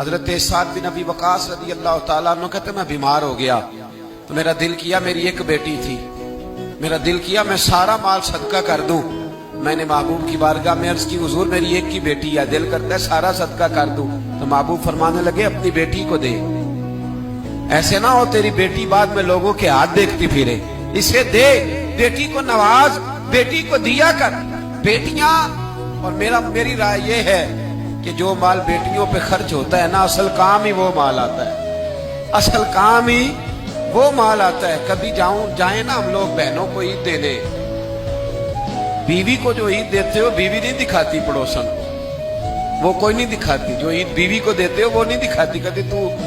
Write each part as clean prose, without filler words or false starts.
حضرت سعد بن ابی وقاص رضی اللہ تعالیٰ عنہ کہتے میں بیمار ہو گیا تو میرا دل کیا، میری ایک بیٹی تھی، میرا دل کیا میں سارا مال صدقہ کر دوں۔ میں نے محبوب کی بارگاہ میں عرض کی حضور میری ایک کی بیٹی ہے، دل کرتا ہے سارا صدقہ کر دوں۔ تو محبوب فرمانے لگے اپنی بیٹی کو دے، ایسے نہ ہو تیری بیٹی بعد میں لوگوں کے ہاتھ دیکھتی پھرے، اسے دے، بیٹی کو نواز، بیٹی کو دیا کر۔ بیٹیاں اور میری رائے یہ ہے کہ جو مال بیٹیوں پہ خرچ ہوتا ہے نا، اصل کام ہی وہ مال آتا ہے، اصل کام ہی وہ مال آتا ہے۔ کبھی جائیں نا ہم لوگ بہنوں کو عید دینے، بیوی کو جو عید دیتے ہو بیوی نہیں دکھاتی پڑوسن کو، وہ کوئی نہیں دکھاتی، جو عید بیوی کو دیتے ہو وہ نہیں دکھاتی، کہتی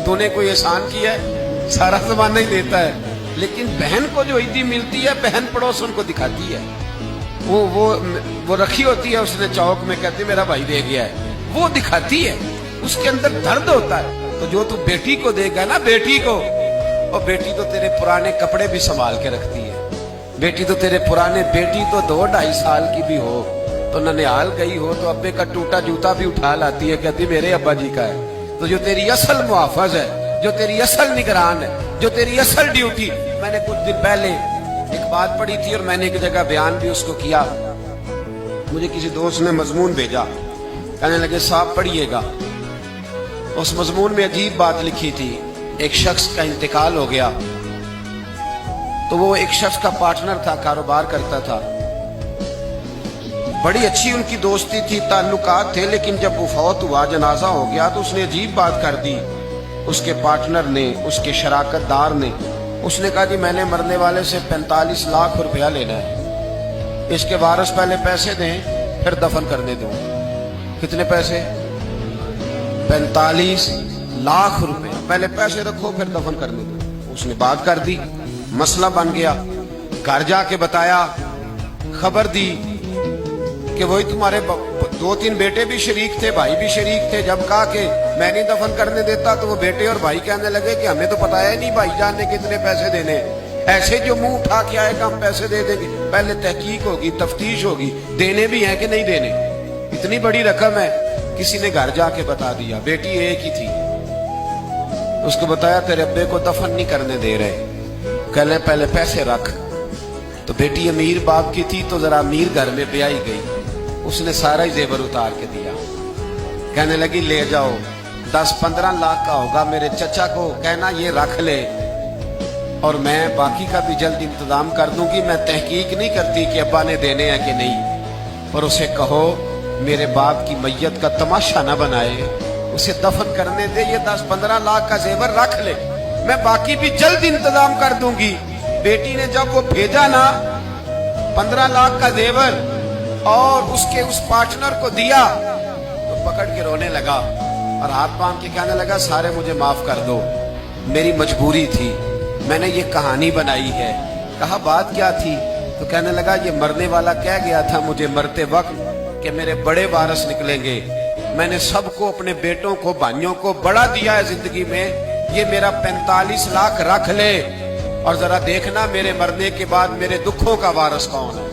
تو نے کوئی احسان کیا ہے، سارا زمانہ ہی دیتا ہے۔ لیکن بہن کو جو عیدی ملتی ہے بہن پڑوسن کو دکھاتی ہے، وہ رکھی ہوتی ہے اس نے چوک میں، کہتی میرا بھائی دے گیا ہے، وہ دکھاتی ہے، اس کے اندر درد ہوتا ہے۔ تو جو تو بیٹی کو دے گا نا، بیٹی کو، اور بیٹی تو تیرے پرانے کپڑے بھی سنبھال کے رکھتی ہے، بیٹی تو تیرے پرانے، بیٹی تو 2-2.5 سال کی بھی ہو تو ننیال گئی ہو تو ابے کا ٹوٹا جوتا بھی اٹھا لاتی ہے، کہتی میرے ابا جی کا ہے۔ تو جو تیری اصل محافظ ہے، جو تیری اصل نگران ہے، جو تیری اصل ڈیوٹی، میں نے کچھ دن پہلے ایک بات پڑھی تھی اور میں نے ایک جگہ بیان بھی اس کو کیا، مجھے کسی دوست نے مضمون بھیجا، کہنے لگے صاحب پڑھیے گا۔ اس مضمون میں عجیب بات لکھی تھی، ایک شخص کا انتقال ہو گیا تو وہ ایک شخص کا پارٹنر تھا، کاروبار کرتا تھا، بڑی اچھی ان کی دوستی تھی، تعلقات تھے، لیکن جب وہ فوت ہوا، جنازہ ہو گیا تو اس نے عجیب بات کر دی۔ اس کے پارٹنر نے، اس کے شراکت دار نے، اس نے کہا جی میں نے مرنے والے سے 45 لاکھ روپیہ لینا ہے، اس کے وارث پہلے پیسے دیں پھر دفن کرنے دوں۔ کتنے پیسے؟ 45 لاکھ روپے، پہلے پیسے رکھو پھر دفن کرنے دو۔ اس نے بات کر دی، مسئلہ بن گیا، گھر جا کے بتایا، خبر دی کہ وہی تمہارے 2-3 بیٹے بھی شریک تھے، بھائی بھی شریک تھے۔ جب کہا کہ میں نہیں دفن کرنے دیتا تو وہ بیٹے اور بھائی کہنے لگے کہ ہمیں تو پتا ہے نہیں بھائی جان نے کتنے پیسے دینے، ایسے جو منہ اٹھا کے آئے کہ ہم پیسے دے دیں گے، پہلے تحقیق ہوگی، تفتیش ہوگی، دینے بھی ہیں کہ نہیں دینے، اتنی بڑی رقم ہے۔ کسی نے گھر جا کے بتا دیا، بیٹی ایک ہی تھی، اس کو بتایا تیرے ابے کو دفن نہیں کرنے دے رہے، کہلے پہلے پیسے رکھ۔ تو بیٹی امیر باپ کی تھی تو ذرا امیر گھر میں بیائی گئی، اس نے سارا ہی زیور اتار کے دیا، کہنے لگی لے جاؤ، 10-15 لاکھ کا ہوگا، میرے چچا کو کہنا یہ رکھ لے اور میں باقی کا بھی جلد انتظام کر دوں گی، میں تحقیق نہیں کرتی کہ ابا نے دینے ہیں کہ نہیں، اور اسے کہو میرے باپ کی میت کا تماشا نہ بنائے، اسے دفن کرنے دے، یہ 10-15 لاکھ کا زیور رکھ لے، میں باقی بھی جلد انتظام کر دوں گی۔ بیٹی نے جب وہ بھیجا نا 15 لاکھ کا زیور اور اس کے اس پارٹنر کو دیا تو پکڑ کے رونے لگا اور ہاتھ باندھ کے کہنے لگا سارے مجھے معاف کر دو، میری مجبوری تھی، میں نے یہ کہانی بنائی ہے۔ کہا بات کیا تھی؟ تو کہنے لگا یہ مرنے والا کہہ گیا تھا مجھے مرتے وقت کہ میرے بڑے وارث نکلیں گے، میں نے سب کو، اپنے بیٹوں کو، بھائیوں کو بڑا دیا ہے زندگی میں، یہ میرا 45 لاکھ رکھ لے اور ذرا دیکھنا میرے مرنے کے بعد میرے دکھوں کا وارث کون ہے،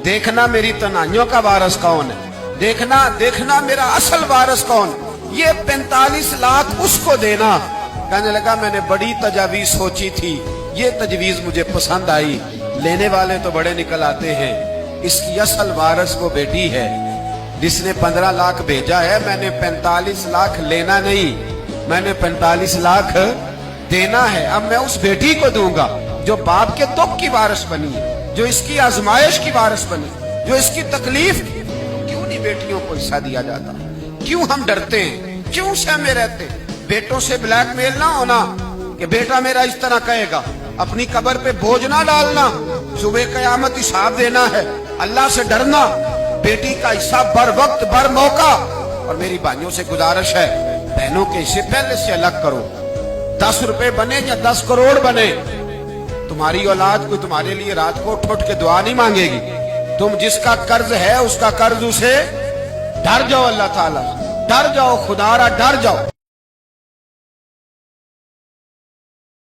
دیکھنا میری تنہائیوں کا وارث کون ہے، دیکھنا میرا اصل وارث کون، یہ 45 لاکھ اس کو دینا۔ کہنے لگا میں نے بڑی تجاویز سوچی تھی، یہ تجویز مجھے پسند آئی، لینے والے تو بڑے نکل آتے ہیں، اس کی اصل وارث وہ بیٹی ہے جس نے 15 لاکھ بھیجا ہے، میں نے 45 لاکھ لینا نہیں، میں نے 45 لاکھ دینا ہے۔ اب میں اس بیٹی کو دوں گا جو باپ کے دکھ کی وارث بنی ہے، جو اس کی آزمائش کی وارث بنی، جو اس کی تکلیف کی۔ کیوں نہیں بیٹیوں کو حصہ دیا جاتا؟ کیوں ہم ڈرتے ہیں؟ کیوں سہمے رہتے؟ بیٹوں سے بلیک میل نہ ہونا کہ بیٹا میرا اس طرح کہے گا، اپنی قبر پہ بوجھ نہ ڈالنا، صبح قیامت حساب دینا ہے، اللہ سے ڈرنا، بیٹی کا حصہ بر وقت بر موقع۔ اور میری بھائیوں سے گزارش ہے بہنوں کے حصے پہلے سے الگ کرو، 10 روپے بنے یا 10 کروڑ بنے، تمہاری اولاد کو تمہارے لیے رات کو اٹھ کے دعا نہیں مانگے گی، تم جس کا قرض ہے اس کا قرض اسے ڈر جاؤ، اللہ تعالیٰ ڈر جاؤ، خدا را ڈر جاؤ۔